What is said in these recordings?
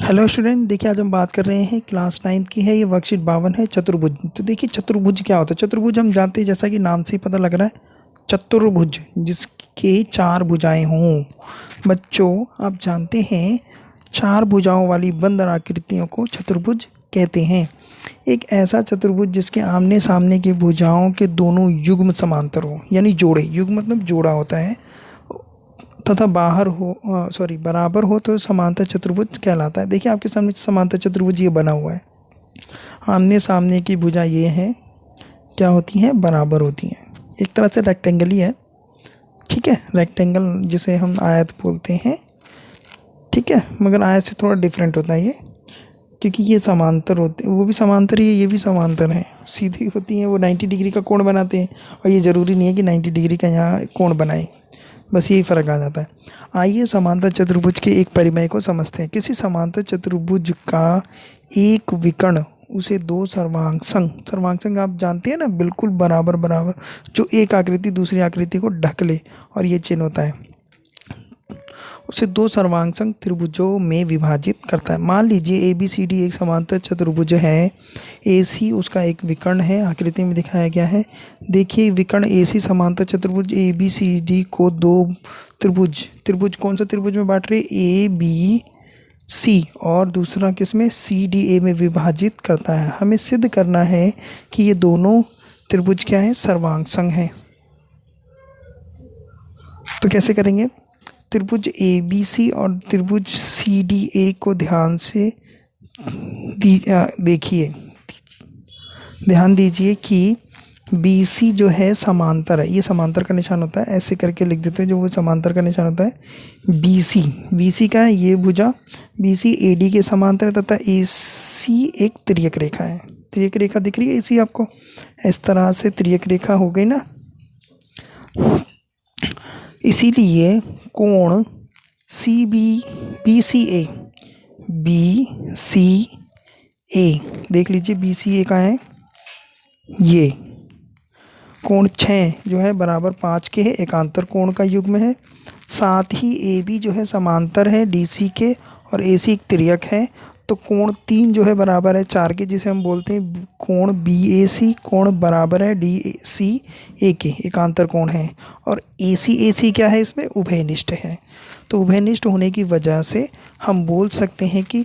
Hello student, देखिए आज हम बात कर रहे हैं क्लास 9 की है। ये वर्कशीट 52 है, चतुर्भुज। तो देखिए चतुर्भुज क्या होता है। चतुर्भुज हम जानते हैं, जैसा कि नाम से ही पता लग रहा है, चतुर्भुज जिसके चार भुजाएं हों। बच्चों, आप जानते हैं चार भुजाओं वाली बंद आकृतियों को चतुर्भुज कहते हैं। एक ऐसा चतुर्भुज जिसके आमने सामने की भुजाओं के दोनों युग्म समांतर हो, यानी जोड़े। युग्म मतलब जोड़ा होता है, तथा बाहर हो बराबर हो तो समांतर चतुर्भुज कहलाता है। देखिए आपके सामने समांतर चतुर्भुज ये बना हुआ है। आमने सामने की भुजा ये है, क्या होती हैं, बराबर होती हैं। एक तरह से रेक्टेंगल ही है, ठीक है। रेक्टेंगल जिसे हम आयत बोलते हैं, ठीक है, मगर आयत से थोड़ा डिफरेंट होता है ये, क्योंकि ये समांतर होते, वो भी समांतर ही है, ये भी समांतर है। सीधी होती हैं, वो 90 डिग्री का कोण बनाते हैं, और ये ज़रूरी नहीं है कि 90 डिग्री का यहाँ कोण बनाए, बस यही फ़र्क आ जाता है। आइए समांतर चतुर्भुज के एक परिमेय को समझते हैं। किसी समांतर चतुर्भुज का एक विकर्ण उसे दो सर्वांग आप जानते हैं ना, बिल्कुल बराबर बराबर, जो एक आकृति दूसरी आकृति को ढक ले, और ये चिन्ह होता है, उसे दो सर्वांग त्रिभुजों में विभाजित करता है। मान लीजिए ए बी सी डी एक समांतर चतुर्भुज है। ए सी उसका एक विकर्ण है, आकृति में दिखाया गया है। देखिए विकर्ण ए सी समांतर चतुर्भुज ए बी सी डी को दो त्रिभुज कौन सा त्रिभुज में बांट रहे, ए बी सी, और दूसरा किसमें, सी डी ए में विभाजित करता है। हमें सिद्ध करना है कि ये दोनों त्रिभुज क्या है, सर्वांग हैं। तो कैसे करेंगे, त्रिभुज ए बी सी और त्रिभुज सी डी ए को ध्यान से देखिए, ध्यान दीजिए कि बी सी जो है समांतर है, ये समांतर का निशान होता है, ऐसे करके लिख देते हैं, जो वो समांतर का निशान होता है। बी सी का है ये भुजा, बी सी ए डी के समांतर है, तथा ए सी एक तिर्यक रेखा है। तिर्यक रेखा दिख रही है ए सी आपको, इस तरह से तिर्यक रेखा हो गई ना। इसीलिए कोण सी बी सी ए देख लीजिए, बी सी ए का है, ये कोण 6 जो है बराबर 5 के है, एकांतर कोण का युग्म है। साथ ही ए बी जो है समांतर है डी सी के, और ए सी एक तिर्यक है, तो कोण 3 जो है बराबर है 4 के, जिसे हम बोलते हैं कोण बी ए सी। कोण बराबर है डी सी ए के, एकांतर कोण है। और ए सी क्या है, इसमें उभयनिष्ठ है। तो उभयनिष्ठ होने की वजह से हम बोल सकते हैं कि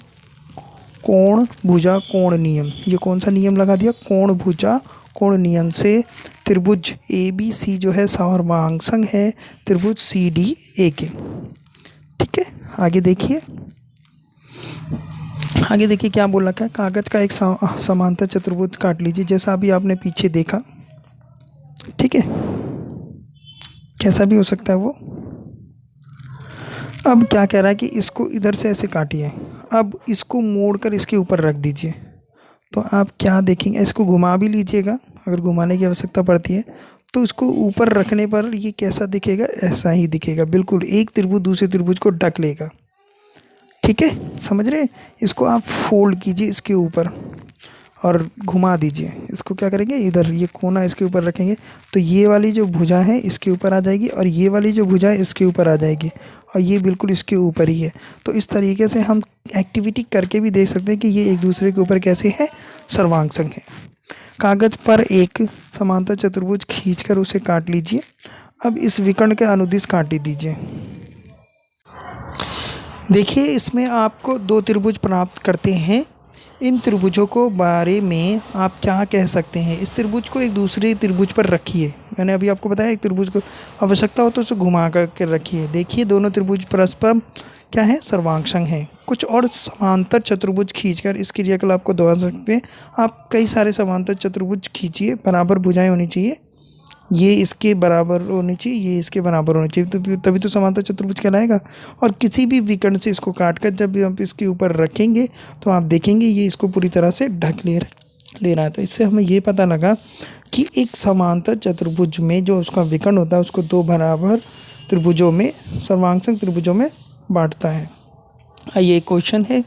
कोण भुजा कोण नियम, ये कौन सा नियम लगा दिया, कोण भुजा कोण नियम से त्रिभुज ए बी सी जो है सर्वांग है त्रिभुज सी डी ए के। ठीक है, आगे देखिए, आगे देखिए क्या बोल रखा है। कागज का एक समांतर चतुर्भुज काट लीजिए, जैसा अभी आपने पीछे देखा, ठीक है, कैसा भी हो सकता है वो। अब क्या कह रहा है कि इसको इधर से ऐसे काटिए, अब इसको मोड़कर इसके ऊपर रख दीजिए। तो आप क्या देखेंगे, इसको घुमा भी लीजिएगा अगर घुमाने की आवश्यकता पड़ती है, तो इसको ऊपर रखने पर ये कैसा दिखेगा, ऐसा ही दिखेगा, बिल्कुल एक त्रिभुज दूसरे त्रिभुज को ढक लेगा। ठीक है, समझ रहे हैं। इसको आप फोल्ड कीजिए इसके ऊपर और घुमा दीजिए। इसको क्या करेंगे, इधर ये कोना इसके ऊपर रखेंगे, तो ये वाली जो भुजा है इसके ऊपर आ जाएगी, और ये वाली जो भुजा है इसके ऊपर आ जाएगी, और ये बिल्कुल इसके ऊपर ही है। तो इस तरीके से हम एक्टिविटी करके भी देख सकते हैं कि ये एक दूसरे के ऊपर कैसे है, सर्वांग है। कागज पर एक समांतर चतुर्भुज खींचकर उसे काट लीजिए। अब इस विकर्ण के अनुदिश काट दीजिए। देखिए इसमें आपको दो त्रिभुज प्राप्त करते हैं। इन त्रिभुजों को बारे में आप क्या कह सकते हैं, इस त्रिभुज को एक दूसरे त्रिभुज पर रखिए। मैंने अभी आपको बताया एक त्रिभुज को आवश्यकता हो तो उसे घुमा करके रखिए। देखिए दोनों त्रिभुज परस्पर क्या है, सर्वांग हैं। कुछ और समांतर चतुर्भुज खींचकर इस क्रियाकलाप को दोहरा सकते हैं। आप कई सारे समांतर चतुर्भुज खींचिए, बराबर भुजाएं होनी चाहिए, ये इसके बराबर होनी चाहिए, ये इसके बराबर होनी चाहिए, तो तभी तो समांतर चतुर्भुज कहलाएगा। और किसी भी विकर्ण से इसको काट कर जब हम इसके ऊपर रखेंगे तो आप देखेंगे ये इसको पूरी तरह से ढक ले रहा है। तो इससे हमें ये पता लगा कि एक समांतर चतुर्भुज में जो उसका विकर्ण होता है उसको दो बराबर त्रिभुजों में, सर्वांग त्रिभुजों में बांटता है। आइए एक क्वेश्चन है,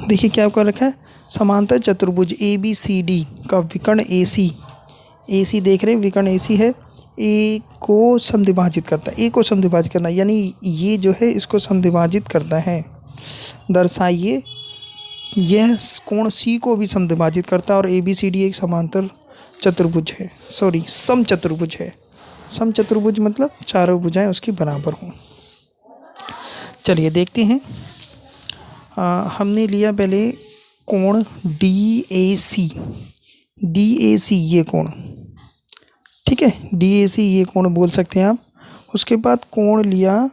देखिए क्या कर रखा है। समांतर चतुर्भुज ए बी सी डी का विकर्ण ए सी देख रहे हैं, विकर्ण ए सी है, ए को समद्विभाजित करता है, ए को समद्विभाजित करना यानी ये जो है इसको समद्विभाजित करता है। दर्शाइए। यह कोण सी को भी समद्विभाजित करता है और ए बी सी डी एक समांतर चतुर्भुज है, सॉरी समचतुर्भुज है। समचतुर्भुज मतलब चारों भुजाएं उसकी बराबर हों। चलिए देखते हैं। हमने लिया पहले कोण डी ए सी, ये कोण, ठीक है, डी ए सी ये कोण बोल सकते हैं आप। उसके बाद कोण लिया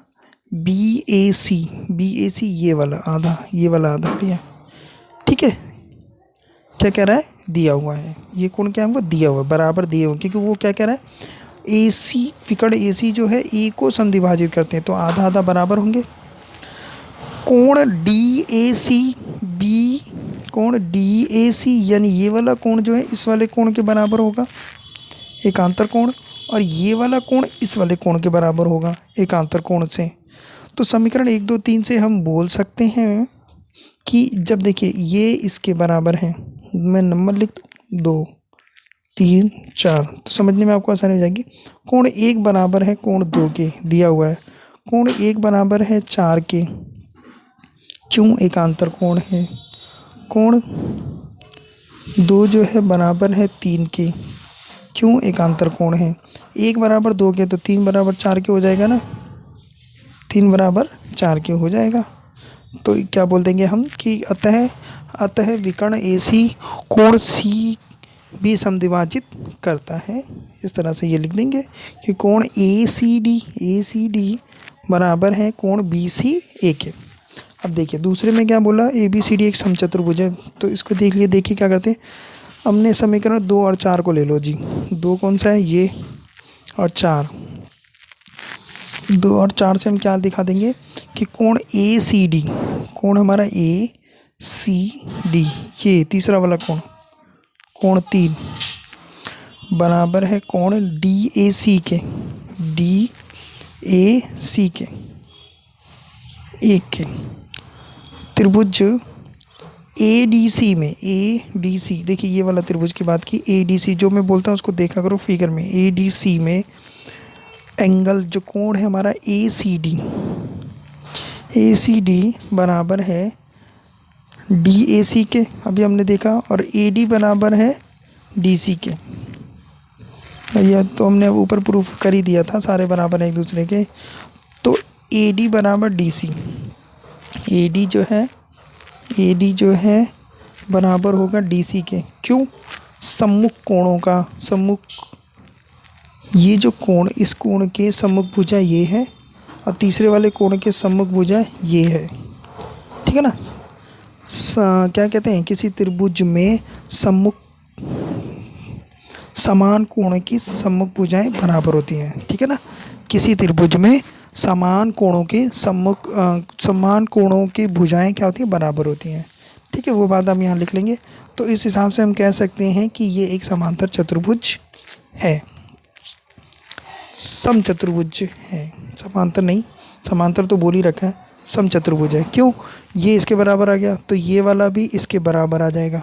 बी ए सी ये वाला आधा लिया, ठीक है। क्या कह रहा है, दिया हुआ है, ये कोण क्या है, वो दिया हुआ है, बराबर दिए हुए, क्योंकि वो क्या कह रहा है, ए सी विकर्ण ए सी जो है ए को समद्विभाजित करते हैं, तो आधा आधा बराबर होंगे। कोण डी ए सी बी, कोण डी ए सी यानी ये वाला कोण जो है इस वाले कोण के बराबर होगा, एकांतर कोण, और ये वाला कोण इस वाले कोण के बराबर होगा एकांतर कोण से। तो समीकरण 1 2 3 से हम बोल सकते हैं कि जब देखिए ये इसके बराबर है, मैं नंबर लिख दूँ 2 3 4, तो समझने में आपको आसानी हो जाएगी। कोण 1 बराबर है कोण 2 के, दिया हुआ है। कोण 1 बराबर है 4 के, क्यों, एकांतर कोण है। कोण 2 जो है बराबर है 3 के, क्यों, एकांतर कोण है। 1 बराबर 2 के तो 3 बराबर 4 के हो जाएगा ना, 3 बराबर 4 के हो जाएगा। तो क्या बोल देंगे हम कि अतः विकर्ण ए सी कोण सी भी समद्विभाजित करता है। इस तरह से ये लिख देंगे कि कोण ए सी डी बराबर है कोण बी सी ए के। अब देखिए दूसरे में क्या बोला, ए बी सी डी एक समचतुर्भुज है, तो इसको देख लिए। देखिए क्या करते हैं, हमने समीकरण 2 और 4 को ले लो जी। 2 कौन सा है, ये, और 4, 2 और 4 से हम क्या दिखा देंगे कि कोण ए सी डी, कोण हमारा ए सी डी, ये तीसरा वाला कोण, कोण 3 बराबर है कोण डी ए सी के, एक के। त्रिभुज ए डी सी में, देखिए ये वाला त्रिभुज की बात की, ए डी सी जो मैं बोलता हूँ उसको देखा करो फिगर में। ए डी सी में एंगल जो कोण है हमारा ए सी डी बराबर है डी ए सी के, अभी हमने देखा, और ए डी बराबर है डी सी के। यह तो हमने ऊपर प्रूफ कर ही दिया था, सारे बराबर हैं एक दूसरे के। तो ए डी बराबर डी सी, ए डी जो है बराबर होगा डी सी के, क्यों, सम्मुख कोणों का, ये जो कोण, इस कोण के सम्मुख भुजा ये है, और तीसरे वाले कोण के सम्मुख भुजा ये है, ठीक है ना। क्या कहते हैं, किसी त्रिभुज में समान कोण की सम्मुख भुजाएं बराबर होती हैं, ठीक है ना। किसी त्रिभुज में समान कोणों की भुजाएं क्या होती हैं, बराबर होती हैं, ठीक है। वो बात हम यहाँ लिख लेंगे। तो इस हिसाब से हम कह सकते हैं कि ये एक समांतर चतुर्भुज है, समचतुर्भुज है, समांतर नहीं, समांतर तो बोल ही रखा है, समचतुर्भुज है। क्यों, ये इसके बराबर आ गया तो ये वाला भी इसके बराबर आ जाएगा,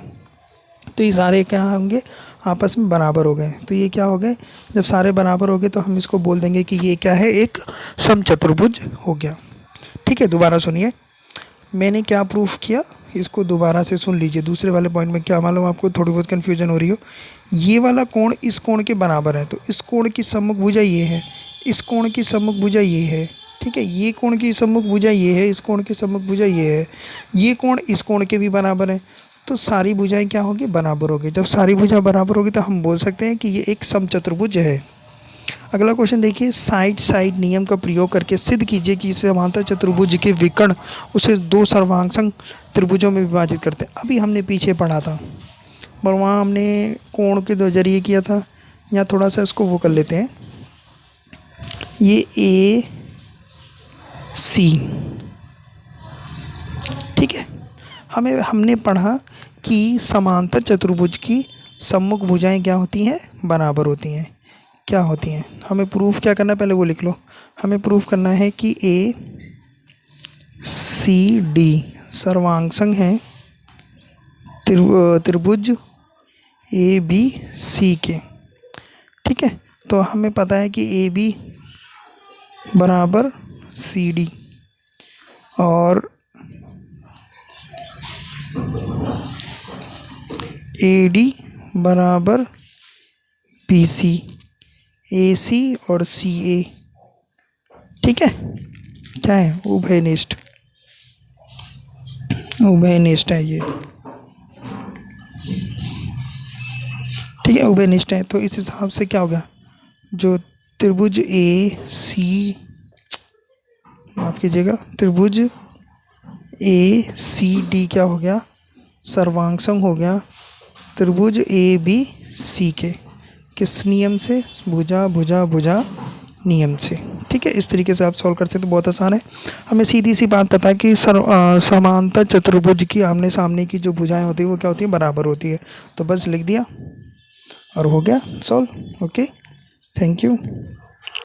तो ये सारे क्या होंगे, आपस में बराबर हो गए। तो ये क्या हो गए, जब सारे बराबर हो गए तो हम इसको बोल देंगे कि ये क्या है, एक समचतुर्भुज हो गया, ठीक है। दोबारा सुनिए, मैंने क्या प्रूफ किया, इसको दोबारा से सुन लीजिए। दूसरे वाले पॉइंट में क्या मालूम आपको थोड़ी बहुत कन्फ्यूजन हो रही हो, ये वाला कोण इस कोण के बराबर है, तो इस कोण की सम्मुख भुजा ये है, इस कोण की सम्मुख भुजा ये है, ठीक है। ये कोण की सम्मुख भुजा ये है, इस कोण की सम्मुख भुजा ये है, ये कोण इस कोण के भी बराबर है, तो सारी भुजाएं क्या होगी, बराबर होगी। जब सारी भुजा बराबर होगी तो हम बोल सकते हैं कि ये एक समचतुर्भुज है। अगला क्वेश्चन देखिए, साइड नियम का प्रयोग करके सिद्ध कीजिए कि समांतर चतुर्भुज के विकर्ण उसे 2 सर्वांगसम त्रिभुजों में विभाजित करते हैं। अभी हमने पीछे पढ़ा था, पर वहाँ हमने कोण के 2 जरिए किया था, यहाँ थोड़ा सा इसको वो कर लेते हैं। ये ए सी, ठीक है। हमने पढ़ा कि समांतर चतुर्भुज की सम्मुख भुजाएं क्या होती हैं, बराबर होती हैं। क्या होती हैं, हमें प्रूफ क्या करना है, पहले वो लिख लो। हमें प्रूफ करना है कि ए सी डी सर्वांगसम हैं त्रिभुज ए बी सी के, ठीक है। तो हमें पता है कि ए बी बराबर सी डी, और ए डी बराबर बी सी, ए सी और सी ए। ठीक है, क्या है, उभयनिष्ठ, उभयनिष्ठ है ये। ठीक है, उभयनिष्ठ है। तो इस हिसाब से क्या हो गया, जो त्रिभुज ए सी, माफ कीजिएगा, त्रिभुज ए सी डी क्या हो गया, सर्वांगसम हो गया त्रिभुज ए बी सी के। किस नियम से, भुजा भुजा भुजा नियम से। ठीक है, इस तरीके से आप सॉल्व कर सकते हैं, तो बहुत आसान है। हमें सीधी सी बात पता है कि समांतर चतुर्भुज की आमने सामने की जो भुजाएं होती है वो क्या होती है, बराबर होती है। तो बस लिख दिया और हो गया सॉल्व। Okay, thank you.